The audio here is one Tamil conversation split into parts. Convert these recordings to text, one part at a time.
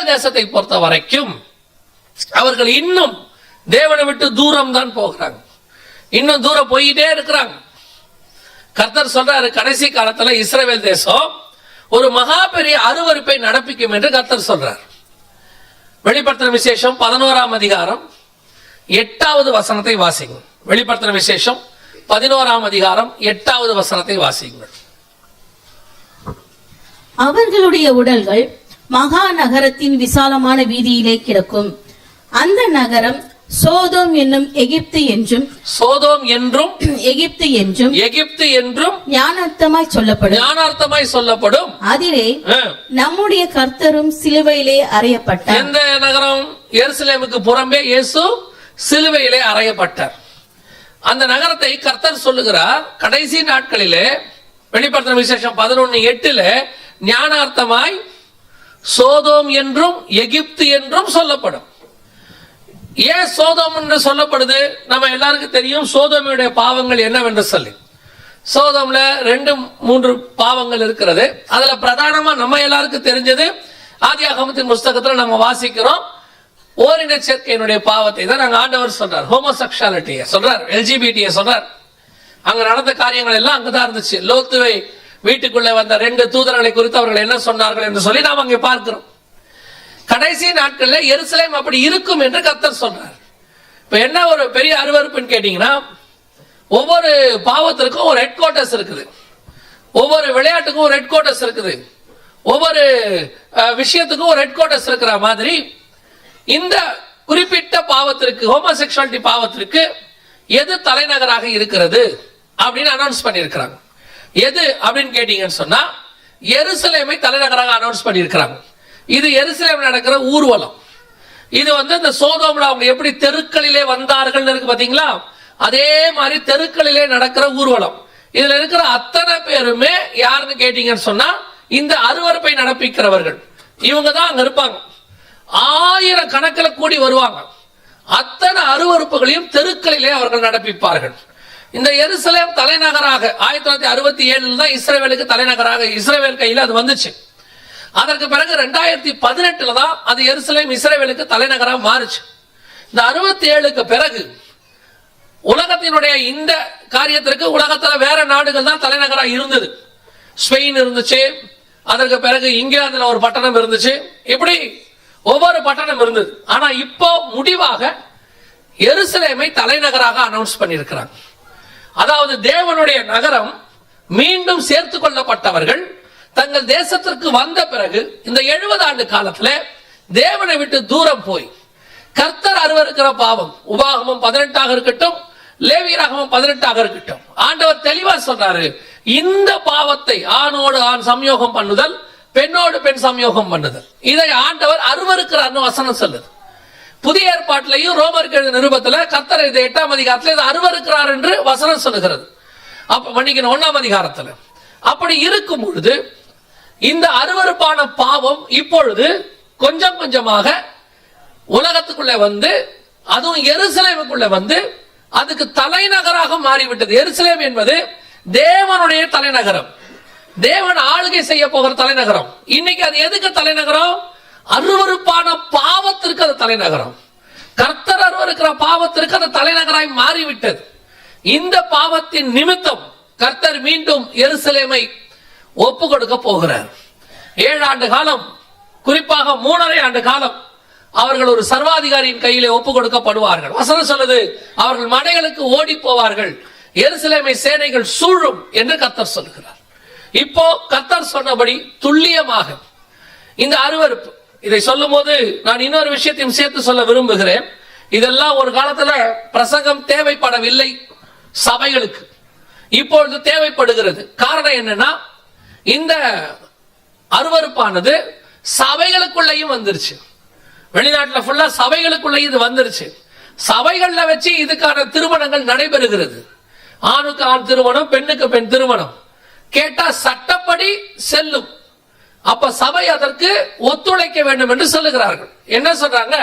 இஸ்ரவேல் தேசத்தை பொறுத்த வரைக்கும் அவர்கள் இன்னும் தேவனை விட்டு தூரம் தான் போகிறாங்க, இன்னும் தூரம் போயிட்டே இருக்கிறாங்க. கர்த்தர் சொல்றாரு, கடைசி காலத்துல இஸ்ரவேல் தேசம் ஒரு மகா பெரிய அருவருப்பை நடப்பிக்கும் என்று கர்த்தர் சொல்றார். வெளிப்படுத்தின விசேஷம் 11ஆம் அதிகாரம் 8வது வசனத்தை வாசிங்க. வெளிப்படுத்தின விசேஷம் 11ஆம் அதிகாரம் 8வது வசனத்தை வாசிங்கள். அவர்களுடைய உடல்கள் மகா நகரத்தின் விசாலமான வீதியிலே கிடக்கும். அந்த நகரம் சோதோம் என்னும் எகிப்து என்றும், சோதோம் என்றும் எகிப்து என்றும், எகிப்து என்றும் ஞானார்த்தமாய் சொல்லப்படும். அதிலே நம்முடைய கர்த்தரும் சிலுவையிலே அறையப்பட்டார். எந்த நகரம்? எருசலேமுக்கு புறம்பே இயேசு சிலுவையிலே அறையப்பட்டார். அந்த நகரத்தை கர்த்தர் சொல்லுகிறார், கடைசி நாட்களிலே வெளிப்படுத்தின விசேஷம் 11:8 ஞானார்த்தமாய் சோதோம் என்றும் எகிப்து என்றும் சொல்லப்படும். ஏன் சோதோம் என்று சொல்லப்படுது? நம்ம எல்லாருக்கும் தெரியும் சோதோமுடைய பாவங்கள் என்னவென்று சொல்லி. சோதோம்ல 2-3 பாவங்கள் இருக்கிறது. அதுல பிரதானமா நம்ம எல்லாருக்கும் தெரிஞ்சது ஆதியாகமத்தின் புஸ்தகத்துல நம்ம வாசிக்கிறோம், ஓரின சேர்க்கையினுடைய பாவத்தை தான் நாங்க ஆண்டவர் சொல்றார், ஹோமோசெக்சுவாலிட்டியை சொல்றார், எல்ஜிபிடியை சொல்றார். அங்க நடந்த காரியங்கள் எல்லாம் அங்கதான் இருந்துச்சு. லோத்துவை வீட்டுக்குள்ள வந்த 2 தூதர்களை குறித்து அவர்கள் என்ன சொன்னார்கள் என்று சொல்லி நாம் அங்கே பார்க்கிறோம். கடைசி நாட்களில் எருசலேம் அப்படி இருக்கும் என்று கர்த்தர் சொல்றார். இப்ப என்ன ஒரு பெரிய அருவருப்புன்னு கேட்டீங்கன்னா, ஒவ்வொரு பாவத்திற்கும் ஒரு ஹெட் குவார்டர்ஸ் இருக்குது, ஒவ்வொரு விளையாட்டுக்கும் ஒரு ஹெட் குவார்டர்ஸ் இருக்குது, ஒவ்வொரு விஷயத்துக்கும் ஒரு ஹெட் குவார்டர்ஸ் இருக்கிற மாதிரி இந்த குறிப்பிட்ட பாவத்திற்கு, ஹோமோசெக்சுவாலிட்டி பாவத்திற்கு எது தலைநகராக இருக்கிறது அப்படின்னு அனௌன்ஸ் பண்ணியிருக்கிறாங்க. எது அப்படின்னு கேட்டீங்கன்னு சொன்னா எருசலேமை தலைநகராக அனௌன்ஸ் பண்ணியிருக்கிறாங்க. இது எருசலேம் நடக்கிற ஊர்வலம். இது இந்த சோதோம்ல அவங்க எப்படி தெருக்களிலே வந்தார்கள் இருக்கு பாத்தீங்களா, அதே மாதிரி தெருக்களிலே நடக்கிற ஊர்வலம். இதுல இருக்கிற அத்தனை பேருமே யாருன்னு கேட்டீங்கன்னு சொன்னா இந்த அருவருப்பை நடப்பிக்கிறவர்கள். இவங்க தான் அங்க இருப்பாங்க, 1000 கணக்கில் கூடி வருவாங்க. அத்தனை அருவருப்புகளையும் தெருக்களிலே அவர்கள் நடப்பிப்பார்கள். இந்த எருசலேம் தலைநகராக 1967 தான் இஸ்ரவேலுக்கு தலைநகராக இஸ்ரவேல் கையில் அது வந்துச்சு. அதற்கு பிறகு 2018 தான் அது எருசலேம் இஸ்ரவேலுக்கு தலைநகராக மாறுச்சு. இந்த 67க்கு பிறகு உலகத்தினுடைய இந்த காரியத்திற்கு உலகத்துல வேற நாடுகள் தான் தலைநகராக இருந்தது. ஸ்பெயின் இருந்துச்சு, அதற்கு பிறகு இங்கிலாந்துல ஒரு பட்டணம் இருந்துச்சு, இப்படி ஒவ்வொரு பட்டணம் இருந்தது. ஆனா இப்போ முடிவாக எருசலேமை தலைநகராக அனௌன்ஸ் பண்ணியிருக்கிறாங்க. அதாவது தேவனுடைய நகரம் மீண்டும் சேர்த்து கொள்ளப்பட்டவர்கள் தங்கள் தேசத்திற்கு வந்த பிறகு இந்த 70 ஆண்டு காலத்துல தேவனை விட்டு தூரம் போய் கர்த்தர் அருவருக்கிற பாவம், உபாகமம் 18 இருக்கட்டும், லேவியராகமம் 18 இருக்கட்டும், ஆண்டவர் தெளிவா சொல்றாரு, இந்த பாவத்தை ஆணோடு ஆண் சம்யோகம் பண்ணுதல், பெண்ணோடு பெண் சம்யோகம் பண்ணுதல், இதை ஆண்டவர் அருவருக்கிறார்னு வசனம் சொல்லுது. புதிய ஏற்பாட்டிலையும் ரோமருக்கு எழுதின நிருபத்துல கர்த்தர் இந்த 8ஆம் அதிகாரத்துல இதை அருவருக்கிறார் என்று வசனம் சொல்லுகிறது. அப்ப மன்னிக்கணும் 1ஆம் அதிகாரத்துல. அப்படி இருக்கும் பொழுது இந்த அருவருப்பான பாவம் இப்பொழுது கொஞ்சம் கொஞ்சமாக உலகத்துக்குள்ள வந்து, அதுவும் எருசலேமுக்குள்ள வந்து அதுக்கு தலைநகராக மாறிவிட்டது. எருசலேம் என்பது தேவனுடைய தலைநகரம், தேவன் ஆளுகை செய்ய போகிற தலைநகரம். இன்னைக்கு அது எதுக்கு தலைநகரம்? அருவருப்பான பாவத்திற்கு அது தலைநகரம். கர்த்தர் அருவருக்கிற பாவத்திற்கு அது தலைநகராய் மாறிவிட்டது. இந்த பாவத்தின் நிமித்தம் கர்த்தர் மீண்டும் எருசலேமை ஒப்பு கொடுக்க போகிறார். 7 ஆண்டு காலம், குறிப்பாக 3.5 ஆண்டு காலம் அவர்கள் ஒரு சர்வாதிகாரியின் கையிலே ஒப்பு கொடுக்கப்படுவார்கள். வசனம் சொல்லுது, அவர்கள் மலைகளுக்கு ஓடி போவார்கள், எருசலேமை சேனைகள் சூழும் என்று கர்த்தர் சொல்கிறார். இப்போ கர்த்தர் சொன்னபடி துல்லியமாக இந்த அருவருப்பு, இதை சொல்லும் போது நான் இன்னொரு விஷயத்தையும் சேர்த்து சொல்ல விரும்புகிறேன். இதெல்லாம் ஒரு காலத்துல பிரசங்கம் தேவைப்படவில்லை சபைகளுக்கு, இப்பொழுது தேவைப்படுகிறது. காரணம் என்னன்னா, இந்த அருவருப்பானது சபைகளுக்குள்ளேயும் வந்துருச்சு. வெளிநாட்டுல ஃபுல்லா சபைகளுக்குள்ள இது வந்துருச்சு. சபைகள்ல வச்சு இதுக்கான திருமணங்கள் நடைபெறுகிறது. ஆணுக்கு ஆண் திருமணம், பெண்ணுக்கு பெண் திருமணம் கேட்டா சட்டப்படி செல்லும். அப்ப சபை அதற்கு ஒத்துழைக்க வேண்டும் என்று சொல்லுகிறார்கள். என்ன சொல்றாங்க?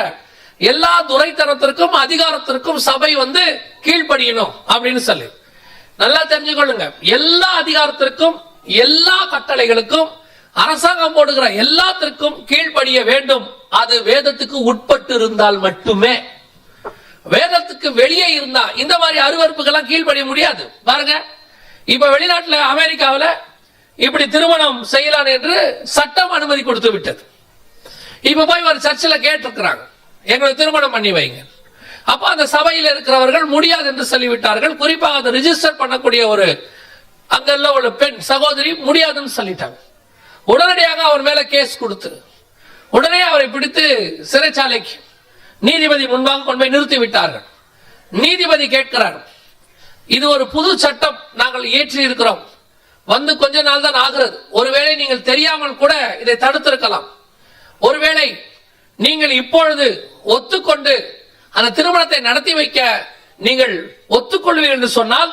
எல்லா துரைத்தனத்திற்கும் அதிகாரத்திற்கும் சபை கீழ்ப்படியணும் அப்படின்னு சொல்லி. நல்லா தெரிஞ்சுக்கொள்ளுங்க, எல்லா அதிகாரத்திற்கும் எல்லா கட்டளைகளுக்கும் அரசாங்கம் போடுகிற எல்லாத்திற்கும் கீழ்ப்படிய வேண்டும். அது வேதத்துக்கு உட்பட்டு இருந்தால் மட்டுமே. வேதத்துக்கு வெளியே இருந்தா இந்த மாதிரி அருவருப்புகள்லாம் கீழ்ப்படிய முடியாது. பாருங்க, இப்ப வெளிநாட்டுல அமெரிக்காவில் இப்படி திருமணம் செய்யலாம் என்று சட்டம் அனுமதி கொடுத்து விட்டது. இப்ப போய் ஒரு சர்ச்சில் கேட்டிருக்கிறாங்க, எங்களுக்கு திருமணம் பண்ணி வைங்க. அப்ப அந்த சபையில் இருக்கிறவர்கள் முடியாது என்று சொல்லிவிட்டார்கள். குறிப்பாக அதை ரிஜிஸ்டர் பண்ணக்கூடிய ஒரு அங்கெல்லாம் ஒரு பெண் சகோதரி முடியாதுன்னு சொல்லிட்டாங்க. உடனடியாக அவர் மேல கேஸ் கொடுத்து உடனே அவரை பிடித்து சிறைச்சாலைக்கு நீதிபதி முன்பாக கொண்டு போய் நிறுத்தி விட்டார்கள். நீதிபதி கேட்கிறார், இது ஒரு புது சட்டம் நாங்கள் இயற்றி இருக்கிறோம், வந்து கொஞ்ச நாள் தான் ஆகிறது. ஒருவேளை நீங்கள் தெரியாமல் கூட இதை தடுத்திருக்கலாம். ஒருவேளை நீங்கள் இப்பொழுது ஒத்துக்கொண்டு அந்த திருமணத்தை நடத்தி வைக்க நீங்கள் ஒத்துக்கொள்வீர்கள் என்று சொன்னால்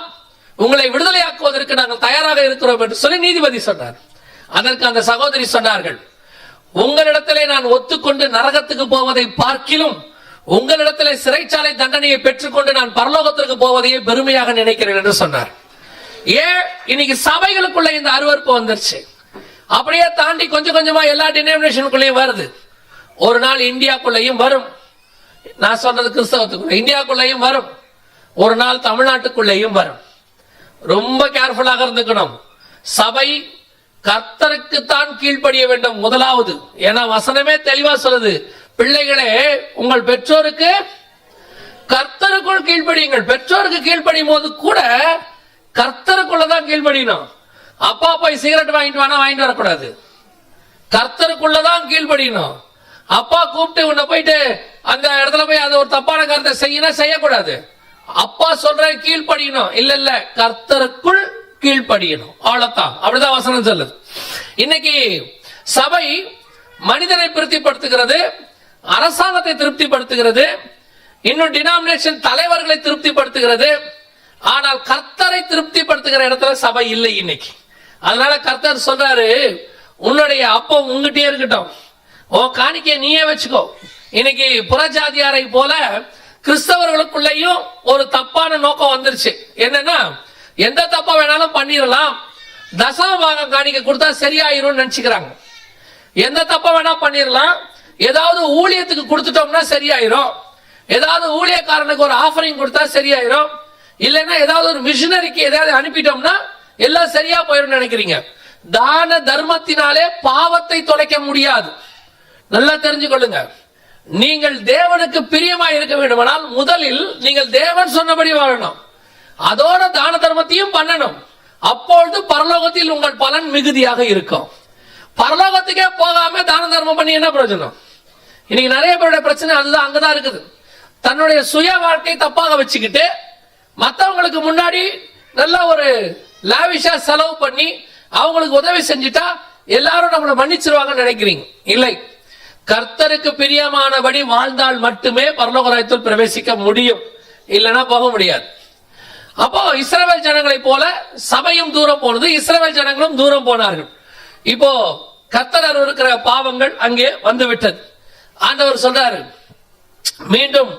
உங்களை விடுதலையாக்குவதற்கு நாங்கள் தயாராக இருக்கிறோம் என்று சொல்லி நீதிபதி சொன்னார். அதற்கு அந்த சகோதரி சொன்னார்கள், உங்களிடத்திலே நான் ஒத்துக்கொண்டு நரகத்துக்கு போவதை பார்க்கிலும் உங்களிடத்திலே சிறைச்சாலை தண்டனையை பெற்றுக்கொண்டு நான் பரலோகத்திற்கு போவதையே பெருமையாக நினைக்கிறேன் என்று சொன்னார். ஏன் இன்னைக்கு சபைகளுக்குள்ள இந்த அருவருப்பு வந்துருச்சு. அப்படியே தாண்டி கொஞ்சம் கொஞ்சமா எல்லா டினாமினேஷனுக்குள்ளேயும் வருது. ஒரு நாள் இந்தியாக்குள்ளேயும் வரும். நான் சொன்னது கிறிஸ்தவத்துக்குள்ள இந்தியாக்குள்ளேயும் வரும். ஒரு நாள் தமிழ்நாட்டுக்குள்ளேயும் வரும். ரொம்ப கேர்ஃபுல்லாக இருந்துக்கணும். சபை கர்த்தருக்கு தான் கீழ்ப்படிய வேண்டும் முதலாவது. ஏன்னா வசனமே தெளிவா சொல்லுது, பிள்ளைகளே உங்கள் பெற்றோருக்கு கர்த்தருக்குள் கீழ்ப்படியுங்கள். பெற்றோருக்கு கீழ்ப்படியும் போது கூட கர்த்தருக்குள்ளதான் கீழ்ப்படியணும். அப்பா போய் சிகரெட் வாங்கிட்டு வாங்கிட்டு வரக்கூடாது. கர்த்தருக்குள்ளதான் கீழ்ப்படியணும். அப்பா கூப்பிட்டு உன்னை போயிட்டு அந்த இடத்துல போய் அது ஒரு தப்பான கருத்தை செய்யக்கூடாது. அப்பா சொல்ற கீழ்ப்படியணும். இல்ல கர்த்தருக்குள் கீழ்ப்படியணும். அவ்வளவுதான். அப்படிதான் வசனம் சொல்லுது. இன்னைக்கு சபை மனிதனை திருப்திப்படுத்துகிறது, அரசாங்கத்தை திருப்திப்படுத்துகிறது, இன்னும் டினாமினேஷன் தலைவர்களை திருப்திப்படுத்துகிறது. ஆனால் கர்த்தரை திருப்திப்படுத்துகிற இடத்துல சபை இல்லை இன்னைக்கு. அதனால கர்த்தர் சொல்றாரு, உன்னுடைய அப்பம் உங்ககிட்டயே இருக்கட்டும், உன் காணிக்கையை நீயே வச்சுக்கோ. இன்னைக்கு புறஜாதியாரை போல கிறிஸ்தவர்களுக்குள்ளேயும் ஒரு தப்பான நோக்கம் வந்துருச்சு. என்னன்னா, எந்த தப்பா வேணாலும் பண்ணிடலாம், தசம பாகம் காணிக்கை கொடுத்தா சரியாயிரும் நினைச்சுக்கிறாங்க. எந்த தப்பா வேணா பண்ணிடலாம், ஏதாவது ஊழியத்துக்கு கொடுத்துட்டோம்னா சரியாயிரும், ஏதாவது ஊழியக்காரனுக்கு ஒரு ஆஃபரிங் கொடுத்தா சரியாயிரும், இல்லைன்னா ஏதாவது ஒரு மிஷினரிக்கு ஏதாவது அனுப்பிட்டோம்னா எல்லாம் சரியா போயிடும் நினைக்கிறீங்க. தான தர்மத்தினாலே பாவத்தை தொலைக்க முடியாது. நல்லா தெரிஞ்சுக்கொள்ளுங்க. நீங்கள் தேவனுக்கு பிரியமா இருக்க வேண்டுமானால் முதலில் நீங்கள் தேவன் சொன்னபடி வாழணும். அதோட தான தர்மத்தையும் பண்ணணும். அப்பொழுது பரலோகத்தில் உங்கள் பலன் மிகுதியாக இருக்கும். பரலோகத்துக்கே போகாம தான தர்மம் பண்ணி என்ன பிரயோஜனம்? இன்னைக்கு நிறைய பேருடைய பிரச்சனை அதுதான், அங்கதான் இருக்குது. தன்னுடைய சுய வாழ்க்கை தப்பாக வச்சுக்கிட்டு மற்றவங்களுக்கு முன்னாடி நல்ல ஒரு லாவிஷா செலவு பண்ணி அவங்களுக்கு உதவி செஞ்சுட்டா எல்லாரும் நம்மளை மன்னிச்சிருவாங்கன்னு நினைக்கிறீங்க. இல்லை, கர்த்தருக்கு பிரியமானபடி வாழ்ந்தால் மட்டுமே பரலோக ராஜ்யத்தில் பிரவேசிக்க முடியும், இல்லைன்னா போக முடியாது. அப்போ இஸ்ரவேல் ஜனங்களை போல சபையும் தூரம் போனது, இஸ்ரவேல் ஜனங்களும் தூரம் போனார்கள். இப்போ கர்த்தர் இருக்கிற பாவங்கள் அங்கே வந்து விட்டது. ஆண்டவர் சொல்றாரு, மீண்டும்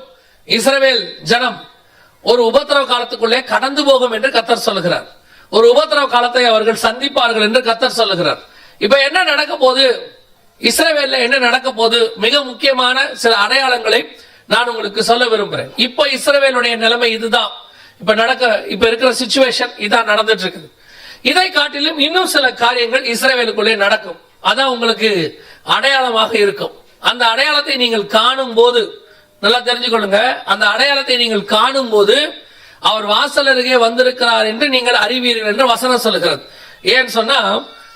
இஸ்ரவேல் ஜனம் ஒரு உபத்திரவ காலத்துக்குள்ளே கடந்து போகும் என்று கர்த்தர் சொல்லுகிறார். ஒரு உபத்திரவ காலத்தை அவர்கள் சந்திப்பார்கள் என்று கர்த்தர் சொல்லுகிறார். இப்ப என்ன நடக்க போகுது, இஸ்ரவேல்ல என்ன நடக்க போகுது, மிக முக்கியமான சில அடையாளங்களை நான் உங்களுக்கு சொல்ல விரும்புகிறேன். இப்போ இஸ்ரவேலுடைய நிலைமை இதுதான். இப்ப இருக்கிற சிச்சுவேஷன் இதான் நடந்துட்டு இருக்குது. இதை காட்டிலும் இன்னும் சில காரியங்கள் இஸ்ரவேலுக்குள்ளே நடக்கும். அதான் உங்களுக்கு அடையாளமாக இருக்கும். அந்த அடையாளத்தை நீங்கள் காணும் போது நல்லா தெரிஞ்சுக்கொள்ளுங்க. அந்த அடையாளத்தை நீங்கள் காணும் போது அவர் வாசல் அருகே வந்திருக்கிறார் என்று நீங்கள் அறிவீர்கள் என்று வசனம் சொல்லுகிறது. ஏன்னு சொன்னா,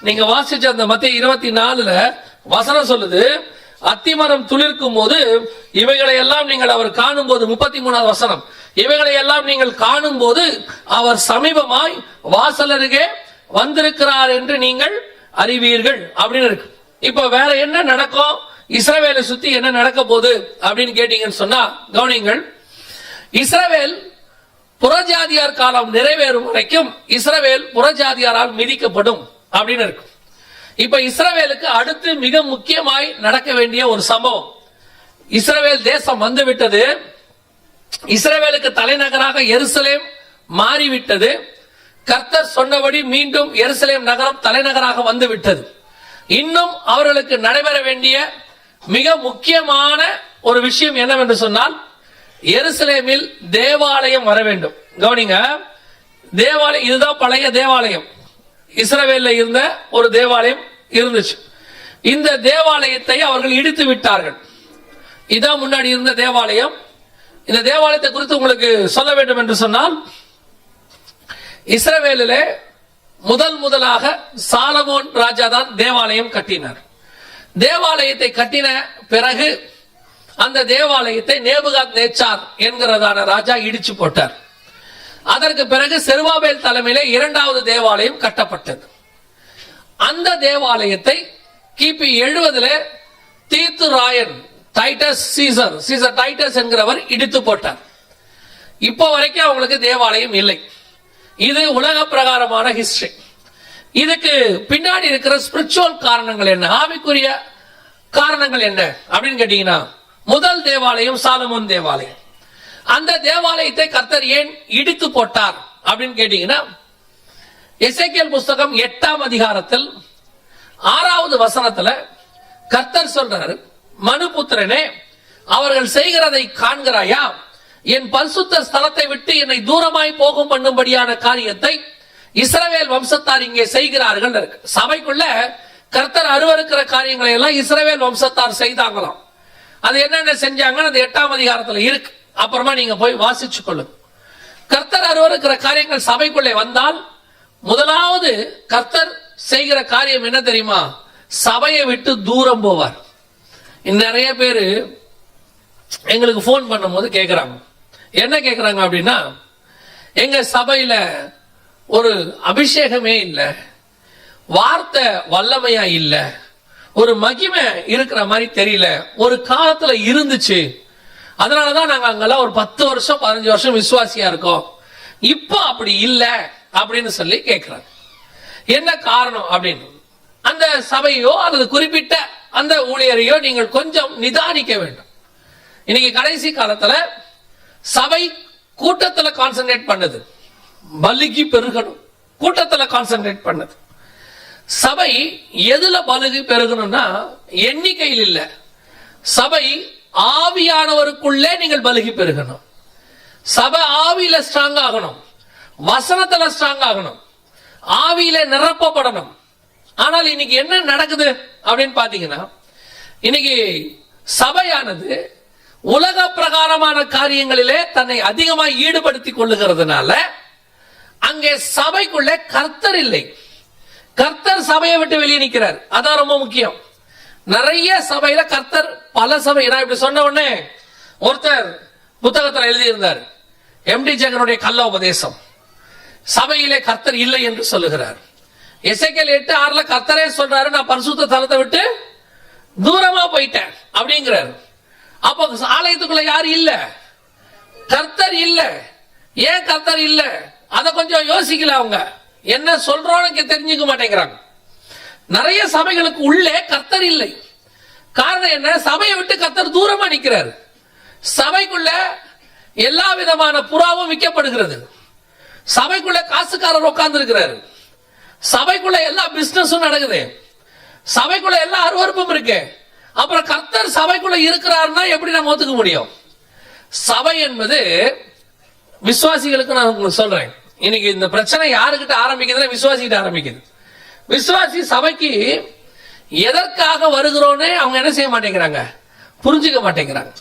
நீங்க வாசிச்ச அந்த மத்திய 24 வசனம் சொல்லுது, அத்திமரம் துளிர்க்கும் போது இவைகளை எல்லாம் நீங்கள் அவர் காணும் போது, 33வது வசனம், இவைகளை எல்லாம் நீங்கள் காணும் போது அவர் சமீபமாய் வாசல் அருகே வந்திருக்கிறார் என்று நீங்கள் அறிவீர்கள் அப்படின்னு இருக்கு. இப்ப வேற என்ன நடக்கும், இஸ்ரவேலை சுத்தி என்ன நடக்க போகுது அப்படின்னு கேட்டீங்கன்னு சொன்னா கவனிங்கள். இஸ்ரவேல் புறஜாதியார் காலம் நிறைவேறும் வரைக்கும் இஸ்ரவேல் புறஜாதியாரால் மிதிக்கப்படும் அப்படின்னு இருக்கு. இப்ப இஸ்ரவேலுக்கு அடுத்து மிக முக்கியமாய் நடக்க வேண்டிய ஒரு சம்பவம், இஸ்ரவேல் தேசம் வந்துவிட்டது. இஸ்ரவேலுக்கு தலைநகராக எருசலேம் மாறிவிட்டது. கர்த்தர் சொன்னபடி மீண்டும் எருசலேம் நகரம் தலைநகராக வந்து விட்டது. இன்னும் அவர்களுக்கு நடைபெற வேண்டிய மிக முக்கியமான ஒரு விஷயம் என்னவென்று சொன்னால், எருசலேமில் தேவாலயம் வர வேண்டும். கவனிங்க, தேவாலயம் இதுதான் பழைய தேவாலயம். இஸ்ரவேல்ல இருந்த ஒரு தேவாலயம் இருந்துச்சு. இந்த தேவாலயத்தை அவர்கள் இடித்து விட்டார்கள். இதான் முன்னாடி இருந்த தேவாலயம். இந்த தேவாலயத்தை குறித்து உங்களுக்கு சொல்ல வேண்டும் என்று சொன்னால், இஸ்ரவேலிலே முதலாக சாலமோன் ராஜா தான் தேவாலயம் கட்டினார். தேவாலயத்தை கட்டின பிறகு அந்த தேவாலயத்தை நேபுகாத் நேச்சார் என்கிறதான ராஜா இடிச்சு போட்டார். அதற்கு பிறகு செருபாபேல் தலைமையிலே இரண்டாவது தேவாலயம் கட்டப்பட்டது. அந்த தேவாலயத்தை கிபி 70 தீத்து ராயன் டைட்டஸ் சீசர் டைட்டஸ் என்கிறவர் இடித்து போட்டார். இப்போ வரைக்கும் அவங்களுக்கு தேவாலயம் இல்லை. இது உலக பிரகாரமான ஹிஸ்டரி. இதுக்கு பின்னாடி இருக்கிற ஸ்பிரிச்சுவல் காரணங்கள் என்ன, ஆவிக்குரிய காரணங்கள் என்ன அப்படின்னு கேட்டீங்கன்னா, முதல் தேவாலயம் சாலமோன் தேவாலயம். அந்த தேவாலயத்தை கர்த்தர் ஏன் இடித்து போட்டார் அப்படின்னு கேட்டீங்கன்னா, எசேக்கியேல் புஸ்தகம் 8ஆம் அதிகாரத்தில் 6வது வசனத்துல கர்த்தர் சொல்றாரு, மனுபுத்திரனே, அவர்கள் செய்கிறதை காண்கிறாயா? என் பரிசுத்த ஸ்தலத்தை விட்டு என்னை தூரமாய் போகும் பண்ணும்படியான காரியத்தை இஸ்ரவேல் வம்சத்தார் இங்கே செய்கிறார்கள். சபைக்குள்ள கர்த்தர் அருவருக்கிற காரியங்களை எல்லாம் இஸ்ரவேல் வம்சத்தார் செய்தாங்களாம். அது என்னென்ன செஞ்சாங்க அது 8ஆம் அதிகாரத்துல இருக்கு. அப்புறமா நீங்க போய் வாசிச்சு கொள்ளுங்க. கர்த்தர் அருவருக்கிற காரியங்கள் சபைக்குள்ளே வந்தால் முதலாவது கர்த்தர் செய்கிற காரியம் என்ன தெரியுமா? சபையை விட்டு தூரம் போவார். நிறைய பேரு எங்களுக்கு போன் பண்ணும் போது கேட்கிறாங்க, என்ன கேட்கிறாங்க அப்படின்னா, எங்க சபையில ஒரு அபிஷேகமே இல்லை, வார்த்தை வல்லமையா இல்ல, ஒரு மகிமை இருக்கிற மாதிரி தெரியல, ஒரு காலத்துல இருந்துச்சு, அதனாலதான் நாங்க அங்கெல்லாம் ஒரு 10 வருஷம் 15 வருஷம் விசுவாசியா இருக்கோம், இப்போ அப்படி இல்ல அப்படின்னு சொல்லி கேட்கிறாங்க. என்ன காரணம் அப்படின்னு அந்த சபையோ அல்லது குறிப்பிட்ட அந்த ஊழியரையோ நீங்கள் கொஞ்சம் நிதானிக்க வேண்டும். இன்னைக்கு கடைசி காலத்துல சபை கூட்டத்துல கான்சென்ட்ரேட் பண்ணுது, பலுகி பெருகணும், கூட்டத்துல கான்சென்ட்ரேட் பண்ணுது. சபை எதுல பலுகி பெருகணும்னா எண்ணிக்கையில் இல்ல, சபை ஆவியானவருக்குள்ளே நீங்கள் பலுகி பெருகணும். சபை ஆவியில ஸ்ட்ராங் ஆகணும், வசனத்துல ஸ்ட்ராங் ஆகணும், ஆவியில நிரப்பப்படணும். ஆனால் இன்னைக்கு என்ன நடக்குது அப்படின்னு பாத்தீங்கன்னா, இன்னைக்கு சபையானது உலக பிரகாரமான காரியங்களிலே தன்னை அதிகமாக ஈடுபடுத்திக் கொள்ளுகிறதுனால அங்கே சபைக்குள்ள கர்த்தர் இல்லை. கர்த்தர் சபையை விட்டு வெளியே நிற்கிறார். அதான் ரொம்ப முக்கியம். நிறைய சபையில கர்த்தர் பல சபை, நான் இப்படி சொன்ன உடனே ஒருத்தர் புத்தகத்தில் எழுதியிருந்தார், எம்டி ஜெகனுடைய கள்ள உபதேசம், சபையிலே கர்த்தர் இல்லை என்று சொல்லுகிறார். எசேக்கியேல் 8:6 கர்த்தரே சொல்றாரு, நான் பரிசுத்த தலத்தை விட்டு தூரமா போயிட்டேன் அப்படிங்கிறார். அப்போ ஆலயத்துக்குள்ள யாரு இல்ல? கர்த்தர் இல்ல. ஏன் கர்த்தர் இல்ல? அத கொஞ்சம் யோசிக்கல. அவங்க என்ன சொல்றோன்னு தெரிஞ்சுக்க மாட்டேங்கிறாங்க. நிறைய சபைகளுக்கு உள்ளே கர்த்தர் இல்லை. காரணம் என்ன? சபையை விட்டு கர்த்தர் தூரமா நிக்கிறாரு. சபைக்குள்ள எல்லா விதமான புறாவும் விற்கப்படுகிறது, சபைக்குள்ள காசுக்காரர் உட்கார்ந்து இருக்கிறாரு, சபைக்குள்ள எல்லா பிசினஸும் நடக்குது, சபைக்குள்ள எல்லா அருவருப்பும் இருக்கு. அப்புறம் கர்த்தர் சபைக்குள்ள இருக்கிறாருன்னா எப்படி நம்ம ஒத்துக்க முடியும்? சபை என்பது விசுவாசிகளுக்கு நான் உங்களுக்கு சொல்றேன், இன்னைக்கு இந்த பிரச்சனை யாருக்கிட்ட ஆரம்பிக்குதுன்னா விசுவாசிகிட்ட ஆரம்பிக்குது. விசுவாசி சபைக்கு எதற்காக வருகிறோன்னு அவங்க என்ன செய்ய மாட்டேங்கிறாங்க, புரிஞ்சுக்க மாட்டேங்கிறாங்க.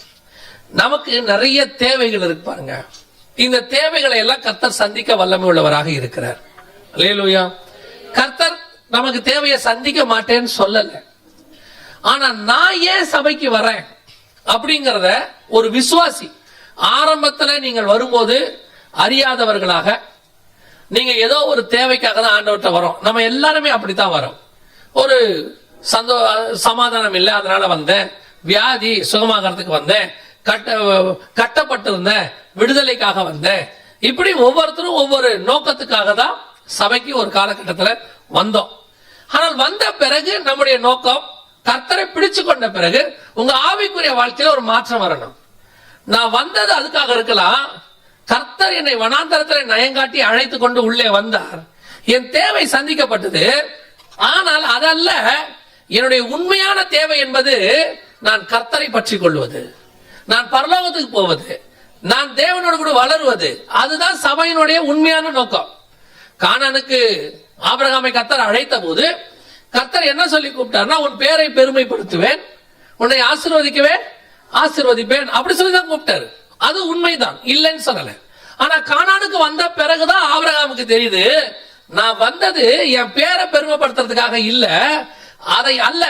நமக்கு நிறைய தேவைகள் இருக்கு பாருங்க. இந்த தேவைகளை எல்லாம் கர்த்தர் சந்திக்க வல்லமை உள்ளவராக இருக்கிறார். அல்லேலூயா. கர்த்தர் நமக்கு தேவையை சந்திக்க மாட்டேன்னு சொல்லல. ஆனா நான் ஏன் சபைக்கு வரேன் அப்படிங்கறத ஒரு விசுவாசி ஆரம்பத்துல நீங்கள் வரும்போது அறியாதவர்களாக, நீங்க ஏதோ ஒரு தேவைக்காக தான் ஆண்டவர்கிட்ட வரோம். நம்ம எல்லாருமே அப்படித்தான் வரோம். ஒரு சமாதானம் இல்லை அதனால வந்தேன், வியாதி சுகமாகறதுக்கு வந்தேன், கட்டப்பட்டு இருந்தேன் விடுதலைக்காக வந்தேன். இப்படி ஒவ்வொருத்தரும் ஒவ்வொரு நோக்கத்துக்காக தான் சபைக்கு ஒரு காலகட்டத்தில் வந்தோம். ஆனால் வந்த பிறகு நம்முடைய நோக்கம் கர்த்தரை பிடிச்சு கொண்ட பிறகு உங்க ஆவிக்குரிய வாழ்க்கையில ஒரு மாற்றம் வரணும். நான் வந்தது அதுக்காக இருக்கலாம், கர்த்தர் என்னை வனாந்தரத்தில் நயங்காட்டி அழைத்து கொண்டு உள்ளே வந்தார், என் தேவை சந்திக்கப்பட்டது. ஆனால் அதல்ல என்னுடைய உண்மையான தேவை என்பது நான் கர்த்தரை பற்றி கொள்வது, நான் பரலோகத்துக்கு போவது, நான் தேவனோடு கூட வளருவது. அதுதான் சபையினுடைய உண்மையான நோக்கம். கானானுக்கு ஆபிரகாமை கர்த்தர் அழைத்த போது கர்த்தர் என்ன சொல்லி கூப்பிட்டார்னா, உன் பேரை பெருமைப்படுத்துவேன், உன்னை ஆசீர்வதிப்பேன் அப்படி சொல்லி தான் கூப்பிட்டாரு. அது உண்மைதான், இல்லைன்னு சொல்லல. ஆனா கானானுக்கு வந்த பிறகுதான் ஆபிரகாமுக்கு தெரியுது, நான் வந்தது என் பேரை பெருமைப்படுத்துறதுக்காக இல்ல, அதை அல்ல,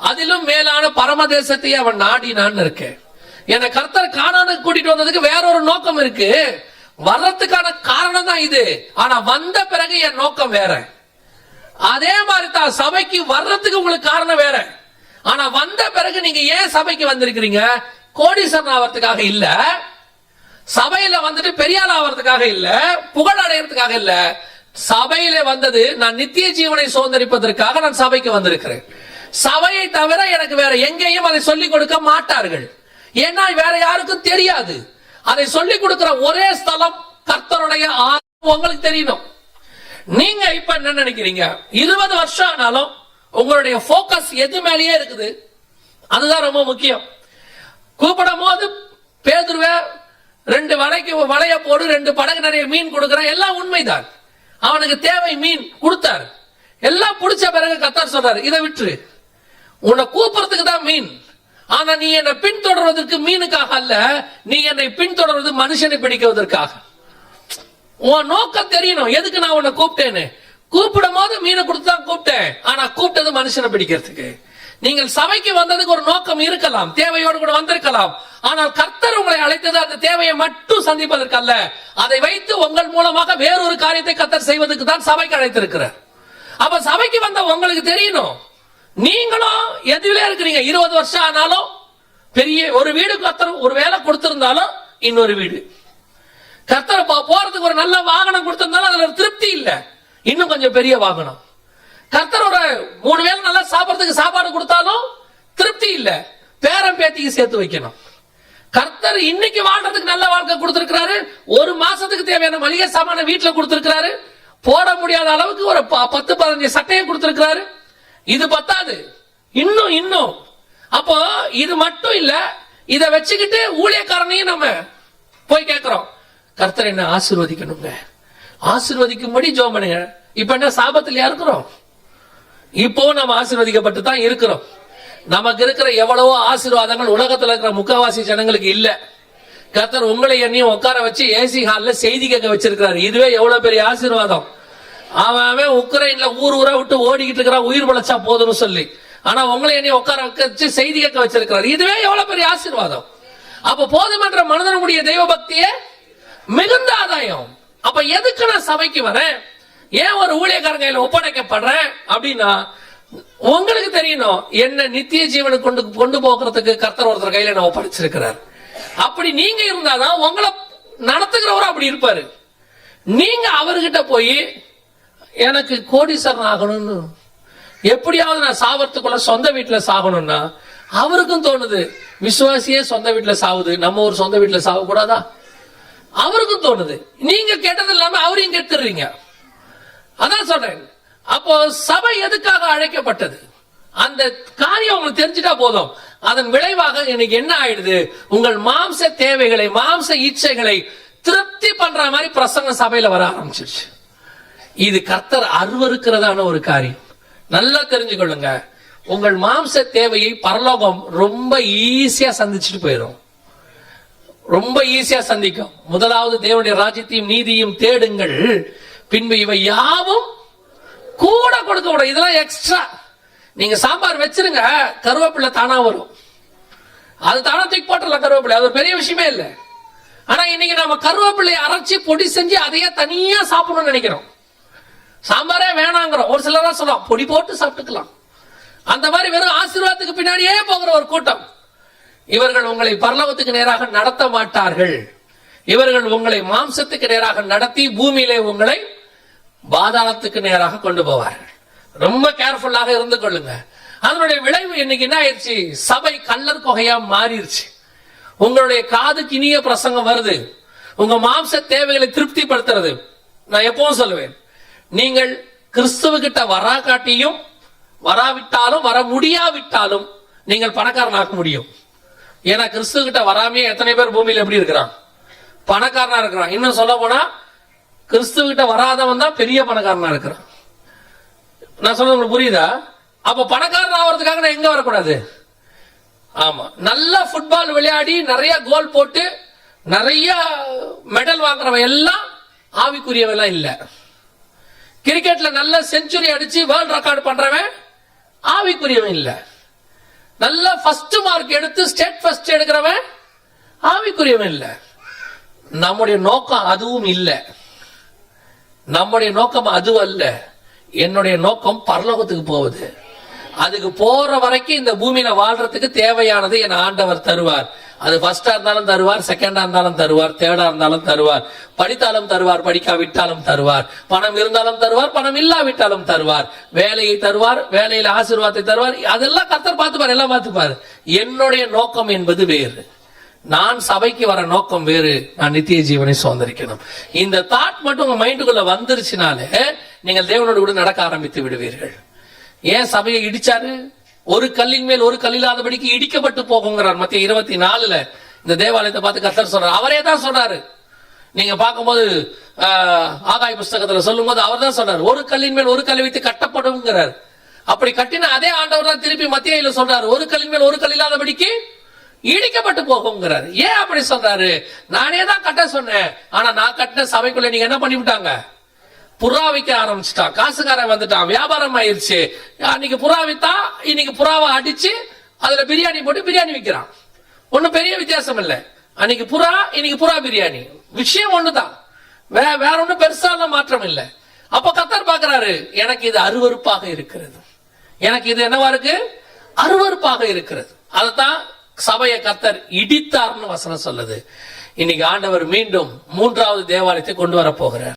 அதிலும் மேலான பரமதேசத்தை அவன் நாடினான்னு இருக்கேன். என்னை கர்த்தர் கானானுக்கு கூட்டிட்டு வந்ததுக்கு வேற ஒரு நோக்கம் இருக்கு. வர்றதுக்கான காரணம் தான் இது. ஆனா வந்த பிறகு என் நோக்கம் வேற. அதே மாதிரி தான் சபைக்கு வர்றதுக்கு உங்களுக்கு காரணம் வேற. ஆனா வந்த பிறகு நீங்க ஏன் சபைக்கு வந்திருக்கிறீங்க? கோடீஸ்வரன் ஆவறதுக்காக இல்ல, சபையில வந்துட்டு பெரியாள் ஆவறதுக்காக இல்ல, புகழ் அடையறதுக்காக இல்ல. சபையில வந்தது நான் நித்திய ஜீவனை சுதந்திரிப்பதற்காக நான் சபைக்கு வந்திருக்கிறேன். சபையை தவிர எனக்கு வேற எங்கேயும் அதை சொல்லிக் கொடுக்க மாட்டார்கள். ஏன்னா வேற யாருக்கும் தெரியாது. அதை சொல்லிக் கொடுக்கிற ஒரே ஸ்தலம் கர்த்தருடைய உங்களுக்கு தெரியணும். நீங்க இப்ப என்ன நினைக்கிறீங்க? 20 வருஷம் ஆனாலும் உங்களுடைய போக்கஸ் எது மேலேயே இருக்குது. அதுதான் ரொம்ப முக்கியம். கூப்பிடும் போது பேதுருவே 2 வலைய போடு, 2 படகு நிறைய மீன் கொடுக்கிற, எல்லாம் உண்மைதான். அவனுக்கு தேவை மீன் கொடுத்தாரு. எல்லாம் பிடிச்ச பிறகு கர்த்தர் சொல்றாரு, இதை விட்டுரு, உன்னை கூப்பிடுறதுக்கு தான் மீன். ஆனா நீ என்னை பின்தொடர்வதற்கு மீனுக்காக அல்ல, நீ என்னை பின்தொடர்வது மனுஷனை பிடிக்குவதற்காக. உன் நோக்கம் தெரியணும், எதுக்கு நான் உன்னை கூப்பிட்டேன்னு. கூப்பிடும் போது மீனை கொடுத்து தான் கூப்பிட்டேன், ஆனா கூப்பிட்டது மனுஷனை பிடிக்கிறதுக்கு. நீங்கள் சபைக்கு வந்ததுக்கு ஒரு நோக்கம் இருக்கலாம், தேவையோடு கூட வந்திருக்கலாம். ஆனால் கர்த்தர் உங்களை அழைத்தது அந்த தேவையை மட்டும் சந்திப்பதற்கு அல்ல, அதை வைத்து உங்கள் மூலமாக வேறொரு காரியத்தை கர்த்தர் செய்வதற்கு தான் சபைக்கு அழைத்திருக்கிறார். அப்ப சபைக்கு வந்த உங்களுக்கு தெரியணும், நீங்களும் எதுவிலே இருக்கிறீங்க. 20 வருஷம் ஆனாலும் பெரிய ஒரு வீடு கர்த்தர் ஒரு வேலை கொடுத்திருந்தாலும் இன்னொரு வீடு, கர்த்தர் போறதுக்கு ஒரு நல்ல வாகனம் கொடுத்திருந்தாலும் அதுல திருப்தி இல்ல, இன்னும் கொஞ்சம் பெரிய வாகனம். கர்த்தர் ஒரு 3 வேளை நல்லா சாப்பிடறதுக்கு சாப்பாடு கொடுத்தாலும் திருப்தி இல்ல, பேரம் பேத்திக்கு சேர்த்து வைக்கணும். கர்த்தர் இன்னைக்கு வாழ்றதுக்கு நல்ல வாழ்க்கை கொடுத்திருக்கிறாரு, 1 மாசத்துக்கு தேவையான மளிகை சாமான வீட்டுல கொடுத்திருக்கிறாரு, போட முடியாத அளவுக்கு ஒரு 10-15 சட்டையை கொடுத்திருக்கிறாரு. இது பத்தாது, இன்னும். அப்போ இது மட்டும் இல்ல, இதை வச்சுக்கிட்டு ஊழியக்காரனையும் நம்ம போய் கேட்கிறோம், கர்த்தர் என்ன ஆசீர்வதிக்கணுங்க, ஆசீர்வதிக்கும்படி ஜெபம் பண்ணுங்க. இப்ப என்ன சாபத்திலயா இருக்கிறோம்? இப்போ நம்ம ஆசீர்வதிக்கப்பட்டு தான் இருக்கிறோம். நமக்கு இருக்கிற எவ்வளவோ ஆசீர்வாதங்கள் உலகத்துல இருக்கிற முக்காவாசி ஜனங்களுக்கு இல்ல. கர்த்தர் உங்களை என்னையும் உட்கார வச்சு ஏசி ஹால்ல செய்தி கேட்க வச்சிருக்கிறாரு. இதுவே எவ்வளவு பெரிய ஆசீர்வாதம். அவன் உக்ரைன்ல ஊரா விட்டு ஓடிக்கிட்டு இருக்கிறான், உயிர் பழச்சா போதும்னு சொல்லி. ஆனா உங்களை என்னையும் உட்கார வச்சு செய்தி கேட்க வச்சிருக்கிறாரு. இதுவே எவ்வளவு பெரிய ஆசீர்வாதம். அப்ப போதுமன்ற மனிதனுடைய தெய்வ பக்தியே மிகுந்த ஆதாயம். அப்ப எதுக்கு நான் சபைக்கு வரேன், ஏன் ஒரு ஊழியக்காரங்க கையில ஒப்படைக்கப்படுறேன் அப்படின்னா, உங்களுக்கு தெரியணும் என்ன நித்திய ஜீவனுக்கு கொண்டு போகிறதுக்கு கர்த்தர் ஒருத்தர் கையில நான் ஒப்படைச்சிருக்கிறார். அப்படி நீங்க இருந்தாதான் உங்களை நடத்துகிறவரும் அப்படி இருப்பாரு. நீங்க அவர்கிட்ட போய் எனக்கு கோடீஸ்வரன் ஆகணும்னு, எப்படியாவது நான் சாவறதுக்குள்ள சொந்த வீட்டுல சாகணும்னா, அவருக்கும் தோணுது விசுவாசியே சொந்த வீட்டுல சாவுது, நம்ம ஒரு சொந்த வீட்டுல சாக கூடாதா? அவருக்கும் தோணுது. நீங்க கேட்டது இல்லாம அவரையும் கேட்டுறீங்க. அதான் சொல்றேன். அப்போ சபை எதுக்காக அழைக்கப்பட்டது, அந்த காரியம் உங்களுக்கு தெரிஞ்சுட்டா போதும். அதன் விளைவாக எனக்கு என்ன ஆயிடுது, உங்கள் மாம்ச தேவைகளை, மாம்ச இச்சைகளை திருப்தி பண்ற மாதிரி பிரசங்கம் சபையில வர ஆரம்பிச்சிருச்சு. இது கர்த்தர் அருவருக்கிறதான ஒரு காரியம். நல்லா தெரிஞ்சுக்கொள்ளுங்க, உங்கள் மாம்ச தேவையை பரலோகம் ரொம்ப ஈஸியா சந்திச்சுட்டு போயிடும், ரொம்ப ஈஸியா சந்திக்கும். முதலாவது தேவனுடைய ராஜ்யத்தையும் நீதியும் தேடுங்கள், பின்பு இவை யாவும் கூட கொடுக்க விடும். இதெல்லாம் எக்ஸ்ட்ரா. நீங்க சாம்பார் வச்சிருங்க, கருவேப்பிலை தானா வரும், அது தானா தூக்கி போட்டுடலாம். கருவேப்பிலை அது பெரிய விஷயமே இல்லை. ஆனா இன்னைக்கு நம்ம கருவேப்பிலையை அரைச்சி பொடி செஞ்சு அதையே தனியா சாப்பிடணும்னு நினைக்கிறோம். சாம்பாரே வேணாங்கிறோம். ஒரு சிலர் சொல்லலாம் பொடி போட்டு சாப்பிட்டுக்கலாம். அந்த மாதிரி வெறும் ஆசீர்வாதத்துக்கு பின்னாடியே போகிற ஒரு கூட்டம். இவர்கள் உங்களை பரலோகத்துக்கு நேராக நடத்த மாட்டார்கள். இவர்கள் உங்களை மாம்சத்துக்கு நேராக நடத்தி பூமியிலே உங்களை பாதாளத்துக்கு நேராக கொண்டு போவார்கள். ரொம்ப கேர்ஃபுல்லாக இருந்து கொள்ளுங்க. அதனுடைய விளைவு இன்னைக்கு என்ன ஆயிடுச்சு, சபை கள்ளர் கொகையா மாறிடுச்சு. உங்களுடைய காதுக்கு இனிய பிரசங்கம் வருது, உங்க மாம்ச தேவைகளை திருப்திப்படுத்துறது. நான் எப்பவும் சொல்லுவேன், நீங்கள் கிறிஸ்துவ கிட்ட வராக்காட்டியும் வராவிட்டாலும் வர முடியாவிட்டாலும் நீங்கள் பணக்காரனாக்க முடியும். ஏன்னா கிறிஸ்து கிட்ட வராமே எத்தனை பேர் பூமியில எப்படி இருக்கிறான்? பணக்காரனா இருக்கிறான். இன்னும் சொல்ல போனா கிறிஸ்து கிட்ட வராதவன் தான் பெரிய பணக்காரனா இருக்கிறான். நான் சொல்றது உங்களுக்கு புரியுதா? அப்ப பணக்காரன் ஆகிறதுக்காக நான் எங்க வரக்கூடாது? ஆமா, நல்ல ஃபுட்பால் விளையாடி நிறைய கோல் போட்டு நிறைய மெடல் வாங்குறவன் எல்லாம் ஆவிக்குரியவெல்லாம் இல்ல. கிரிக்கெட்ல நல்ல செஞ்சுரி அடிச்சு வேர்ல்ட் ரெக்கார்ட் பண்றவன் ஆவிக்குரியவன் இல்ல. நல்ல ஃபர்ஸ்ட் மார்க் எடுத்து ஸ்டேட் ஃபர்ஸ்ட் எடுக்கிறவன் ஆவிக்குரியவன் இல்ல. நம்முடைய நோக்கம் அதுவும் இல்ல. நம்முடைய நோக்கம் அது அல்ல. என்னுடைய நோக்கம் பரலோகத்துக்கு போகுது. அதுக்கு போற வரைக்கும் இந்த பூமியில வாழ்றதுக்கு தேவையானது என் ஆண்டவர் தருவார். அது ஃபர்ஸ்டா இருந்தாலும் தருவார், செகண்டா இருந்தாலும் தருவார், தேர்டா இருந்தாலும் தருவார், படித்தாலும் தருவார், படிக்காவிட்டாலும் தருவார், பணம் இருந்தாலும் தருவார், பணம் இல்லாவிட்டாலும் தருவார், வேலையை தருவார், வேலையில ஆசீர்வாதத்தை தருவார். அதெல்லாம் கர்த்தர் பார்த்துப்பார், எல்லாம் பார்த்துப்பார். என்னுடைய நோக்கம் என்பது வேறு. நான் சபைக்கு வர நோக்கம் வேறு. நான் நித்திய ஜீவனை சுதந்திரிக்கணும். இந்த தாட் மட்டும் உங்க மைண்டுக்குள்ள வந்துருச்சுனாலே நீங்கள் தேவனோடு கூட நடக்க ஆரம்பித்து விடுவீர்கள். ஏன் சபையை இடிச்சாரு? ஒரு கல்லின் மேல் ஒரு கல் இல்லாதபடிக்கு இடிக்கப்பட்டு போகுங்கிறார் மத்திய 24 இந்த தேவாலயத்தை பார்த்து கர்த்தர் சொல்றாரு. அவரே தான் சொல்றாரு. நீங்க பார்க்கும்போது ஆகாய புஸ்தகத்துல சொல்லும் போது அவர் தான் சொல்றாரு, ஒரு கல்லின் மேல் ஒரு கல்லை வைத்து கட்டப்படுங்கிறார். அப்படி கட்டின அதே ஆண்டவர் தான் திருப்பி மத்தியில சொல்றாரு, ஒரு கல்லின் மேல் ஒரு கல் இல்லாதபடிக்கு இடிக்கப்பட்டு போகுங்கிறாரு. ஏன் அப்படி சொல்றாரு? நானே தான் கட்ட சொன்னேன், ஆனா நான் கட்டின சபைக்குள்ள நீங்க என்ன பண்ணிவிட்டாங்க? புறா விற்க ஆரம்பிச்சுட்டான், காசுக்காரன் வந்துட்டான், வியாபாரம் ஆயிருச்சு. அன்னைக்கு புறா வித்தா இன்னைக்கு புறாவை அடிச்சு அதுல பிரியாணி போட்டு பிரியாணி விற்கிறான். ஒன்னும் பெரிய வித்தியாசம் இல்ல. அன்னைக்கு புறா, இன்னைக்கு புறா பிரியாணி. விஷயம் ஒண்ணுதான், வேற ஒன்னும் பெருசா மாற்றம் இல்லை. அப்ப கர்த்தர் பாக்குறாரு, எனக்கு இது அருவருப்பாக இருக்கிறது. எனக்கு இது என்னவா இருக்கு? அருவருப்பாக இருக்கிறது. அதத்தான் சபையை கர்த்தர் இடித்தார்னு வசனம் சொல்லுது. இன்னைக்கு ஆண்டவர் மீண்டும் 3வது தேவாலயத்தை கொண்டு வர போகிறார்.